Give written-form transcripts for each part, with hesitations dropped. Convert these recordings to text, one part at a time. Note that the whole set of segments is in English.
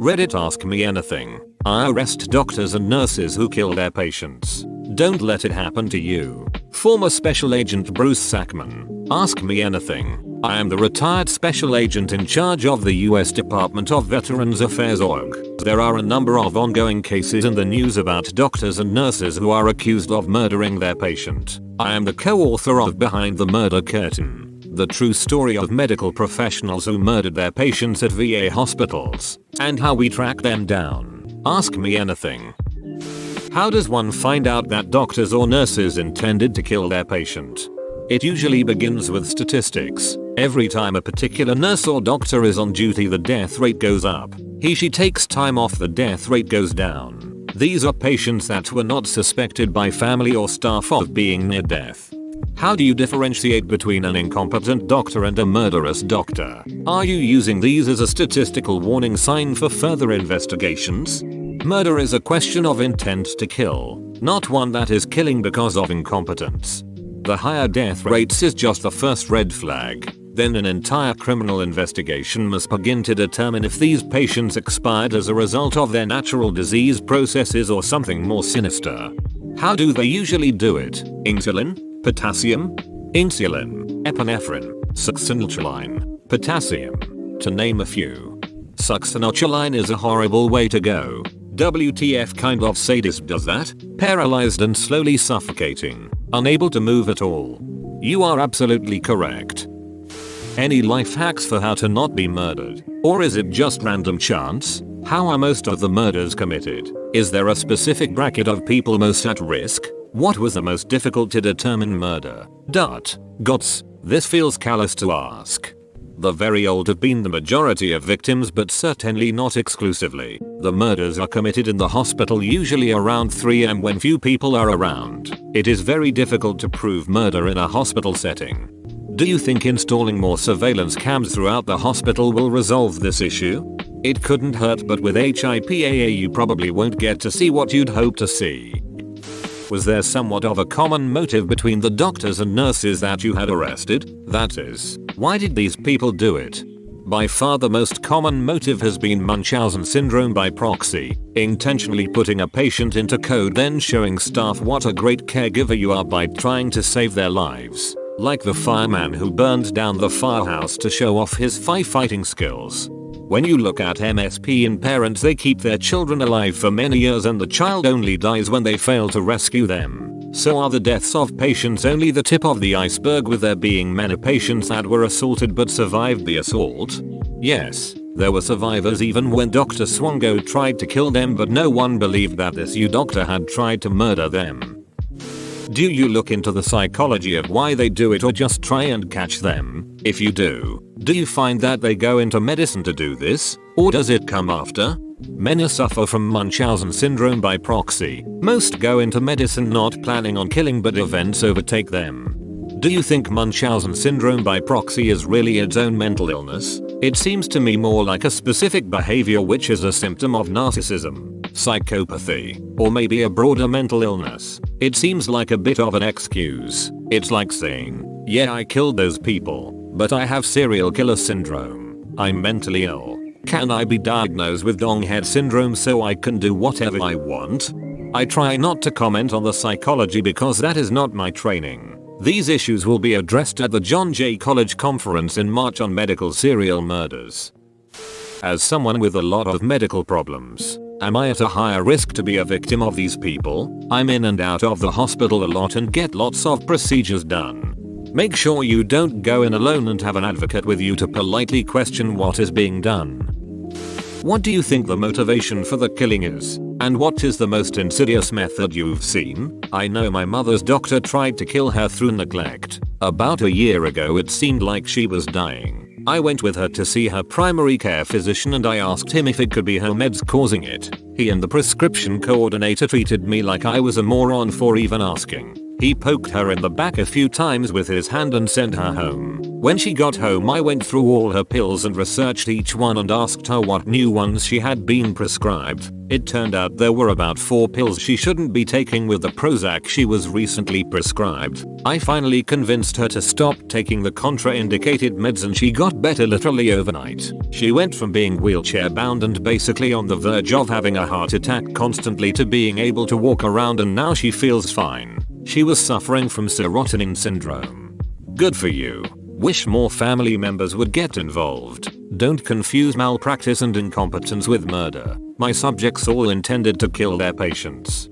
Reddit Ask Me Anything. I arrest doctors and nurses who kill their patients. Don't let it happen to you. Former Special Agent Bruce Sackman. Ask Me Anything. I am the retired special agent in charge of the US Department of Veterans Affairs org. There are a number of ongoing cases in the news about doctors and nurses who are accused of murdering their patient. I am the co-author of Behind the Murder Curtain, the true story of medical professionals who murdered their patients at VA hospitals, and how we track them down. Ask Me Anything. How does one find out that doctors or nurses intended to kill their patient? It usually begins with statistics. Every time a particular nurse or doctor is on duty, the death rate goes up. She takes time off, the death rate goes down. These are patients that were not suspected by family or staff of being near death. How do you differentiate between an incompetent doctor and a murderous doctor? Are you using these as a statistical warning sign for further investigations? Murder is a question of intent to kill, not one that is killing because of incompetence. The higher death rates is just the first red flag. Then an entire criminal investigation must begin to determine if these patients expired as a result of their natural disease processes or something more sinister. How do they usually do it? Insulin? Potassium? Insulin, epinephrine, succinylcholine, potassium, to name a few. Succinylcholine is a horrible way to go. WTF kind of sadist does that? Paralyzed and slowly suffocating, unable to move at all. You are absolutely correct. Any life hacks for how to not be murdered? Or is it just random chance? How are most of the murders committed? Is there a specific bracket of people most at risk? What was the most difficult to determine murder? Gots, this feels callous to ask. The very old have been the majority of victims, but certainly not exclusively. The murders are committed in the hospital, usually around 3 am when few people are around. It is very difficult to prove murder in a hospital setting. Do you think installing more surveillance cams throughout the hospital will resolve this issue? It couldn't hurt, but with HIPAA you probably won't get to see what you'd hope to see. Was there somewhat of a common motive between the doctors and nurses that you had arrested? That is, why did these people do it? By far the most common motive has been Munchausen syndrome by proxy, intentionally putting a patient into code, then showing staff what a great caregiver you are by trying to save their lives. Like the fireman who burned down the firehouse to show off his firefighting skills. When you look at MSP in parents, they keep their children alive for many years and the child only dies when they fail to rescue them. So are the deaths of patients only the tip of the iceberg, with there being many patients that were assaulted but survived the assault? Yes, there were survivors even when Dr. Swango tried to kill them, but no one believed that this doctor had tried to murder them. Do you look into the psychology of why they do it, or just try and catch them? If you do you find that they go into medicine to do this? Or does it come after? Many suffer from Munchausen syndrome by proxy. Most go into medicine not planning on killing, but events overtake them. Do you think Munchausen syndrome by proxy is really its own mental illness? It seems to me more like a specific behavior which is a symptom of narcissism, psychopathy, or maybe a broader mental illness. It seems like a bit of an excuse. It's like saying, yeah, I killed those people, but I have serial killer syndrome. I'm mentally ill. Can I be diagnosed with donghead syndrome so I can do whatever I want? I try not to comment on the psychology because that is not my training. These issues will be addressed at the John Jay College conference in March on medical serial murders. As someone with a lot of medical problems, am I at a higher risk to be a victim of these people? I'm in and out of the hospital a lot and get lots of procedures done. Make sure you don't go in alone and have an advocate with you to politely question what is being done. What do you think the motivation for the killing is? And what is the most insidious method you've seen? I know my mother's doctor tried to kill her through neglect. About a year ago it seemed like she was dying. I went with her to see her primary care physician and I asked him if it could be her meds causing it. He and the prescription coordinator treated me like I was a moron for even asking. He poked her in the back a few times with his hand and sent her home. When she got home I went through all her pills and researched each one and asked her what new ones she had been prescribed. It turned out there were about 4 pills she shouldn't be taking with the Prozac she was recently prescribed. I finally convinced her to stop taking the contraindicated meds and she got better literally overnight. She went from being wheelchair bound and basically on the verge of having a heart attack constantly to being able to walk around, and now she feels fine. She was suffering from serotonin syndrome. Good for you. Wish more family members would get involved. Don't confuse malpractice and incompetence with murder. My subjects all intended to kill their patients.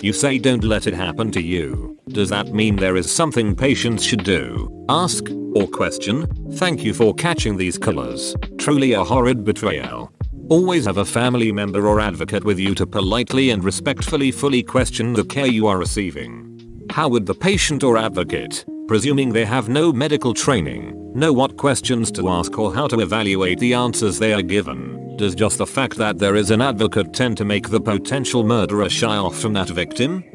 You say don't let it happen to you. Does that mean there is something patients should do? Ask or question? Thank you for catching these killers. Truly a horrid betrayal. Always have a family member or advocate with you to politely and respectfully fully question the care you are receiving. How would the patient or advocate, presuming they have no medical training, know what questions to ask or how to evaluate the answers they are given? Does just the fact that there is an advocate tend to make the potential murderer shy off from that victim?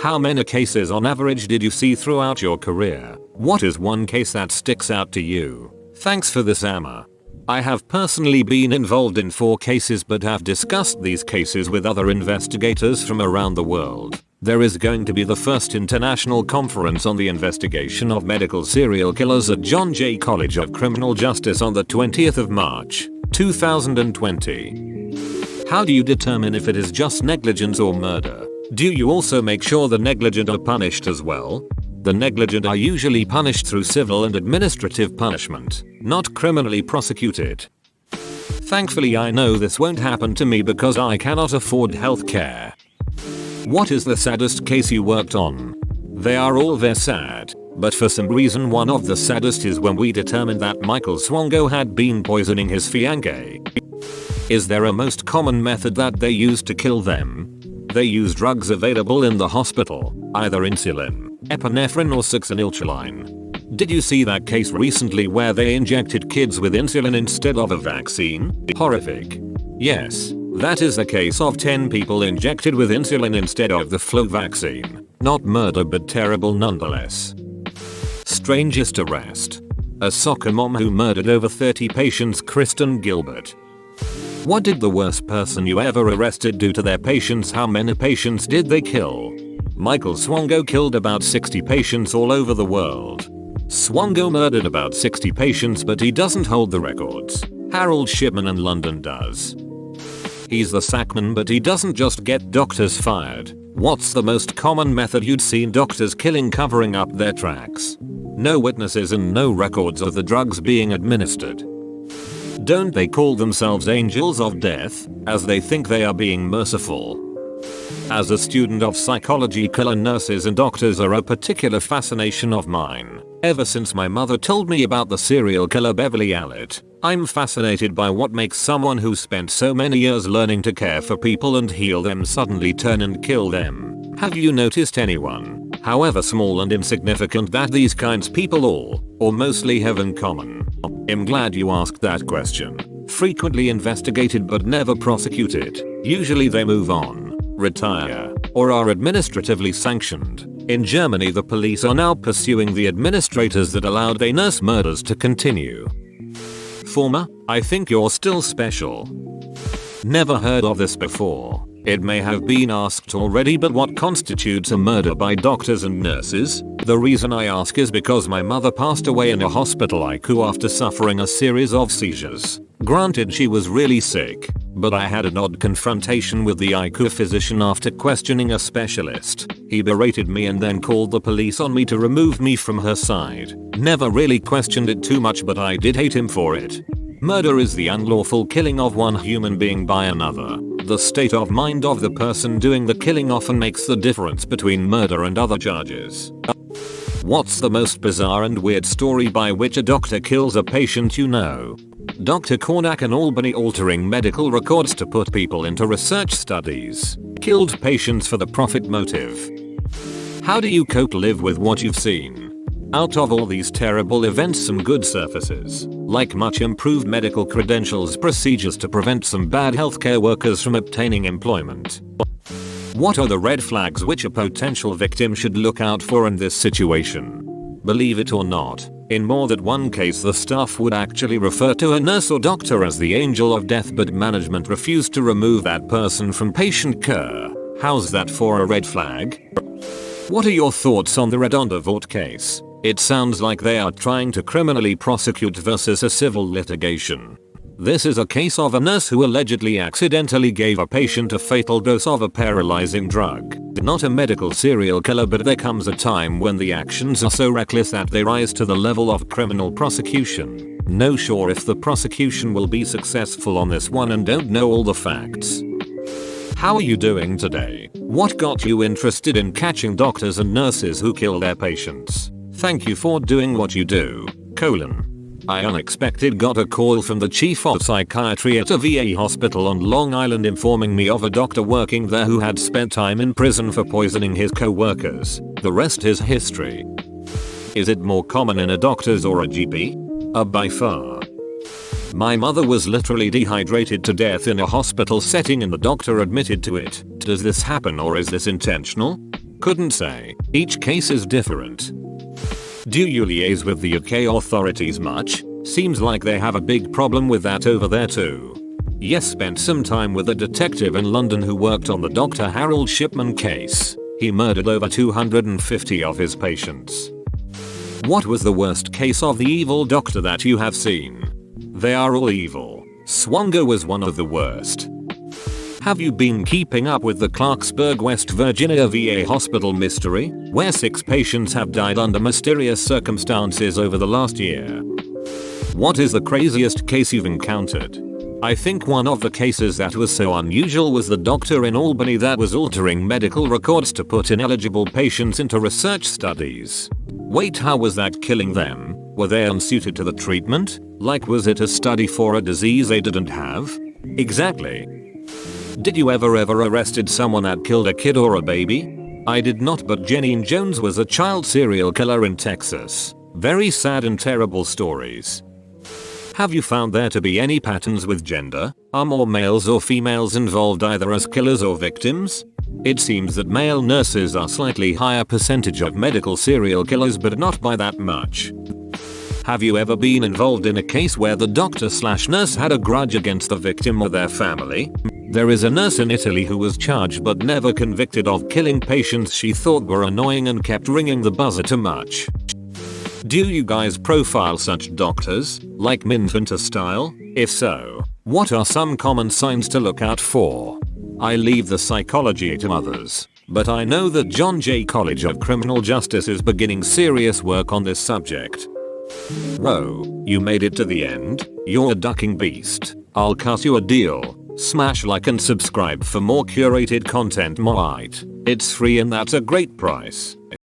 How many cases on average did you see throughout your career? What is one case that sticks out to you? Thanks for this, Amma. I have personally been involved in 4 cases but have discussed these cases with other investigators from around the world. There is going to be the first international conference on the investigation of medical serial killers at John Jay College of Criminal Justice on the 20th of March, 2020. How do you determine if it is just negligence or murder? Do you also make sure the negligent are punished as well? The negligent are usually punished through civil and administrative punishment, not criminally prosecuted. Thankfully I know this won't happen to me because I cannot afford healthcare. What is the saddest case you worked on? They are all very sad, but for some reason one of the saddest is when we determined that Michael Swongo had been poisoning his fiancée. Is there a most common method that they use to kill them? They use drugs available in the hospital, either insulin, epinephrine or succinylcholine. Did you see that case recently where they injected kids with insulin instead of a vaccine? Horrific. Yes. That is a case of 10 people injected with insulin instead of the flu vaccine. Not murder but terrible nonetheless. Strangest arrest. A soccer mom who murdered over 30 patients, Kristen Gilbert. What did the worst person you ever arrested do to their patients? How many patients did they kill? Michael Swongo killed about 60 patients all over the world. Swongo murdered about 60 patients but he doesn't hold the records. Harold Shipman in London does. He's the sackman but he doesn't just get doctors fired. What's the most common method you'd seen doctors killing covering up their tracks? No witnesses and no records of the drugs being administered. Don't they call themselves angels of death, as they think they are being merciful? As a student of psychology, killer nurses and doctors are a particular fascination of mine. Ever since my mother told me about the serial killer Beverly Allitt, I'm fascinated by what makes someone who spent so many years learning to care for people and heal them suddenly turn and kill them. Have you noticed anyone, however small and insignificant, that these kinds people all, or mostly have in common? I'm glad you asked that question. Frequently investigated but never prosecuted. Usually they move on, retire, or are administratively sanctioned. In Germany the police are now pursuing the administrators that allowed a nurse murders to continue. Former, I think you're still special. Never heard of this before. It may have been asked already, but what constitutes a murder by doctors and nurses? The reason I ask is because my mother passed away in a hospital ICU after suffering a series of seizures. Granted, she was really sick, but I had an odd confrontation with the ICU physician after questioning a specialist. He berated me and then called the police on me to remove me from her side. Never really questioned it too much, but I did hate him for it. Murder is the unlawful killing of one human being by another. The state of mind of the person doing the killing often makes the difference between murder and other charges. What's the most bizarre and weird story by which a doctor kills a patient you know? Dr. Cornack in Albany, altering medical records to put people into research studies. Killed patients for the profit motive. How do you cope, live with what you've seen? Out of all these terrible events, some good surfaces, like much improved medical credentials, procedures to prevent some bad healthcare workers from obtaining employment. What are the red flags which a potential victim should look out for in this situation? Believe it or not, In more than one case the staff would actually refer to a nurse or doctor as the angel of death, but management refused to remove that person from patient care. How's that for a red flag? What are your thoughts on the Redondo Vaught case? It sounds like they are trying to criminally prosecute versus a civil litigation. This is a case of a nurse who allegedly accidentally gave a patient a fatal dose of a paralyzing drug. Not a medical serial killer, but there comes a time when the actions are so reckless that they rise to the level of criminal prosecution. No sure if the prosecution will be successful on this one and don't know all the facts. How are you doing today? What got you interested in catching doctors and nurses who kill their patients? Thank you for doing what you do. I unexpectedly got a call from the chief of psychiatry at a VA hospital on Long Island informing me of a doctor working there who had spent time in prison for poisoning his co-workers. The rest is history. Is it more common in a doctor's or a GP? By far. My mother was literally dehydrated to death in a hospital setting and the doctor admitted to it. Does this happen or is this intentional? Couldn't say. Each case is different. Do you liaise with the UK authorities much? Seems like they have a big problem with that over there too. Yes, spent some time with a detective in London who worked on the Dr. Harold Shipman case. He murdered over 250 of his patients. What was the worst case of the evil doctor that you have seen? They are all evil. Swanger was one of the worst. Have you been keeping up with the Clarksburg, West Virginia VA hospital mystery, where 6 patients have died under mysterious circumstances over the last year? What is the craziest case you've encountered? I think one of the cases that was so unusual was the doctor in Albany that was altering medical records to put ineligible patients into research studies. Wait, how was that killing them? Were they unsuited to the treatment? Like, was it a study for a disease they didn't have? Exactly. Did you ever arrested someone that killed a kid or a baby? I did not, but Janine Jones was a child serial killer in Texas. Very sad and terrible stories. Have you found there to be any patterns with gender? Are more males or females involved either as killers or victims? It seems that male nurses are slightly higher percentage of medical serial killers, but not by that much. Have you ever been involved in a case where the doctor/nurse had a grudge against the victim or their family? There is a nurse in Italy who was charged but never convicted of killing patients she thought were annoying and kept ringing the buzzer too much. Do you guys profile such doctors, like Mindhunter style? If so, what are some common signs to look out for? I leave the psychology to others, but I know that John Jay College of Criminal Justice is beginning serious work on this subject. Bro, you made it to the end? You're a ducking beast. I'll cut you a deal. Smash like and subscribe for more curated content. It's free and that's a great price.